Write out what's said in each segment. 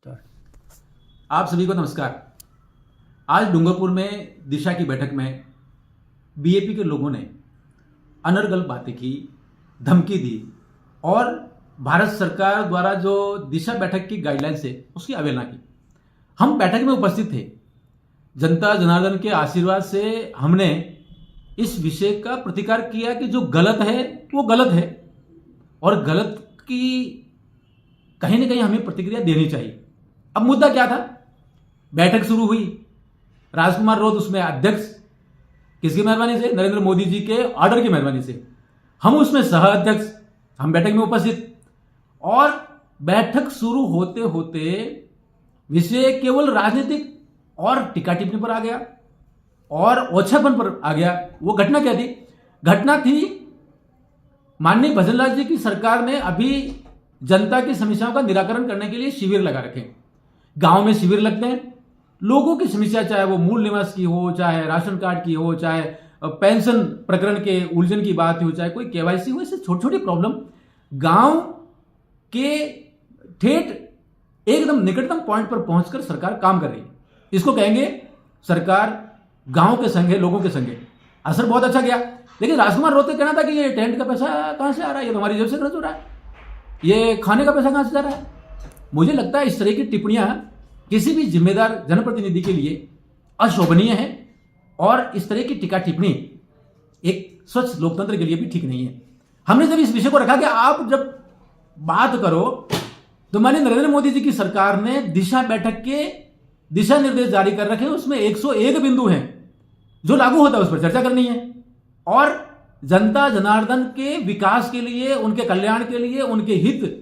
आप सभी को नमस्कार। आज डूंगरपुर में दिशा की बैठक में बीएपी के लोगों ने अनर्गल बातें की, धमकी दी और भारत सरकार द्वारा जो दिशा बैठक की गाइडलाइंस है उसकी अवहेलना की। हम बैठक में उपस्थित थे। जनता जनार्दन के आशीर्वाद से हमने इस विषय का प्रतिकार किया कि जो गलत है वो गलत है और गलत की कहीं ना कहीं हमें प्रतिक्रिया देनी चाहिए। अब मुद्दा क्या था? बैठक शुरू हुई, राजकुमार रोध उसमें अध्यक्ष, किसकी मेहरबानी से? नरेंद्र मोदी जी के ऑर्डर की मेहरबानी से। हम उसमें सह अध्यक्ष, हम बैठक में उपस्थित। और बैठक शुरू होते होते विषय केवल राजनीतिक और टीका टिप्पणी पर आ गया और ओछापन पर आ गया। वो घटना क्या थी? घटना थी माननीय भजनलाल जी की सरकार ने अभी जनता की समस्याओं का निराकरण करने के लिए शिविर लगा रखे। गांव में शिविर लगते हैं, लोगों की समस्या चाहे वो मूल निवास की हो, चाहे राशन कार्ड की हो, चाहे पेंशन प्रकरण के उलझन की बात हो, चाहे कोई केवाईसी हो, ऐसे छोटी छोटी प्रॉब्लम गांव के ठेठ एकदम निकटतम पॉइंट पर पहुंचकर सरकार काम कर रही है। इसको कहेंगे सरकार गांव के संग है, लोगों के संग है। असर बहुत अच्छा गया। लेकिन राजकुमार रोहते कहना था कि ये टेंट का पैसा कहां से आ रहा है, ये हमारी जेब से खर्च हो रहा है, ये खाने का पैसा कहां से जा रहा है। मुझे लगता है इस तरह की टिप्पणियां किसी भी जिम्मेदार जनप्रतिनिधि के लिए अशोभनीय है और इस तरह की टीका टिप्पणी एक स्वच्छ लोकतंत्र के लिए भी ठीक नहीं है। हमने जब इस विषय को रखा कि आप जब बात करो तो माननीय नरेंद्र मोदी जी की सरकार ने दिशा बैठक के दिशा निर्देश जारी कर रखे हैं, उसमें 101 बिंदु हैं जो लागू होता है, उस पर चर्चा करनी है और जनता जनार्दन के विकास के लिए, उनके कल्याण के लिए, उनके हित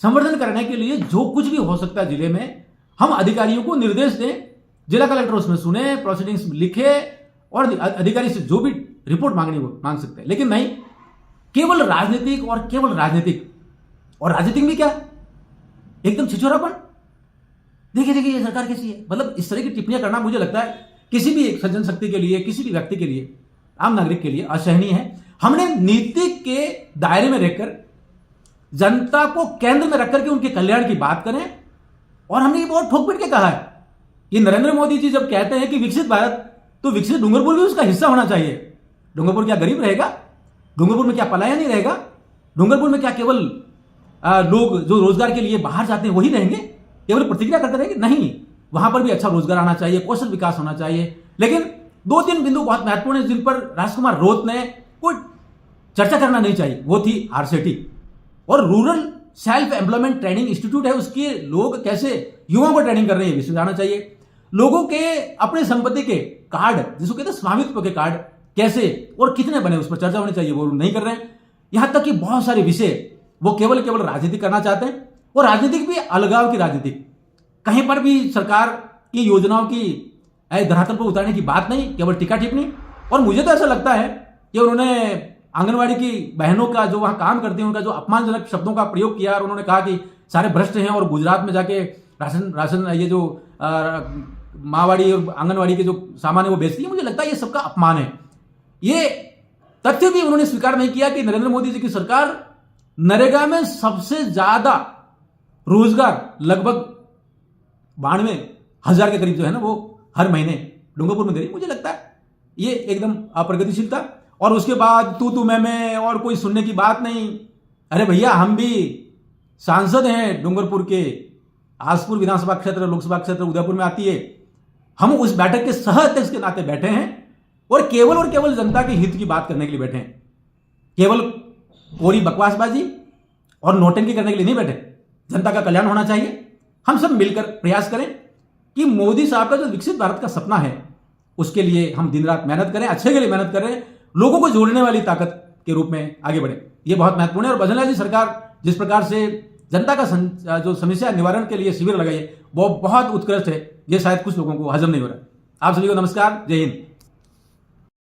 संवर्धन करने के लिए जो कुछ भी हो सकता है जिले में, हम अधिकारियों को निर्देश दें। जिला कलेक्टर उसमें सुने, प्रोसीडिंग्स लिखे और अधिकारी से जो भी रिपोर्ट मांगनी वो मांग सकते हैं। लेकिन नहीं, केवल राजनीतिक और केवल राजनीतिक। और राजनीतिक में क्या? एकदम छिछोरापन। देखिए ये सरकार कैसी है। मतलब इस तरह की टिप्पणियां करना मुझे लगता है किसी भी एक सज्जन शक्ति के लिए, किसी भी व्यक्ति के लिए, आम नागरिक के लिए असहनीय है। हमने नीति के दायरे में रहकर जनता को केंद्र में रखकर के उनके कल्याण की बात करें। और हमने ये बहुत ठोक पीट के कहा है कि नरेंद्र मोदी जी जब कहते हैं कि विकसित भारत, तो विकसित डूंगरपुर भी उसका हिस्सा होना चाहिए। डूंगरपुर क्या गरीब रहेगा? डूंगरपुर में क्या पलायन नहीं रहेगा? डूंगरपुर में क्या केवल लोग जो रोजगार के लिए बाहर जाते हैं वही रहेंगे, केवल प्रतिक्रिया करते रहेंगे? नहीं, वहां पर भी अच्छा रोजगार आना चाहिए, कौशल विकास होना चाहिए। लेकिन 2-3 बिंदु बहुत महत्वपूर्ण है जिन पर राजकुमार रोहत ने कोई चर्चा करना नहीं चाहिए। वो थी आरसेटी और rural self employment training institute है, उसके लोग कैसे युवाओं को ट्रेनिंग कर रहे हैं, विषय जाना चाहिए। लोगों के अपने संपत्ति के कार्ड, जिसको कहते हैं स्वामित्व के कार्ड, कैसे और कितने बने, उस पर चर्चा होनी चाहिए। वो नहीं कर रहे हैं। यहां तक कि बहुत सारे विषय वो केवल राजनीति करना चाहते हैं और राजनीतिक भी अलगाव की राजनीति। कहीं पर भी सरकार की योजनाओं की धरातल पर उतारने की बात नहीं, केवल टीका टिप्पणी। और मुझे तो ऐसा लगता है कि उन्होंने आंगनवाड़ी की बहनों का जो वहां काम करती हैं उनका जो अपमानजनक शब्दों का प्रयोग किया और उन्होंने कहा कि सारे भ्रष्ट हैं और गुजरात में जाके राशन ये जो माँवाड़ी और आंगनवाड़ी के जो सामान है वो बेचती है। मुझे लगता है ये सबका अपमान है। ये तथ्य भी उन्होंने स्वीकार नहीं किया कि नरेंद्र मोदी जी की सरकार नरेगा में सबसे ज्यादा रोजगार, लगभग 92,000 के करीब जो है ना, वो हर महीने डूंगरपुर में दे रही। मुझे लगता है ये एकदम अप्रगतिशीलता। और उसके बाद तू मैं और कोई सुनने की बात नहीं। अरे भैया, हम भी सांसद हैं डूंगरपुर के, आसपुर विधानसभा क्षेत्र, लोकसभा क्षेत्र उदयपुर में आती है। हम उस बैठक के सह अध्यक्ष के नाते बैठे हैं और केवल जनता के हित की बात करने के लिए बैठे हैं। केवल कोरी बकवासबाजी और नोटंकी करने के लिए नहीं बैठे। जनता का कल्याण होना चाहिए। हम सब मिलकर प्रयास करें कि मोदी साहब का जो विकसित भारत का सपना है उसके लिए हम दिन रात मेहनत करें, अच्छे के लिए मेहनत करें, लोगों को जोड़ने वाली ताकत के रूप में आगे बढ़े। ये बहुत महत्वपूर्ण है। और भजनलाल जी सरकार जिस प्रकार से जनता का जो समस्या निवारण के लिए शिविर लगाई है वो बहुत उत्कृष्ट है। ये शायद कुछ लोगों को हजम नहीं हो रहा है। आप सभी को नमस्कार, जय हिंद।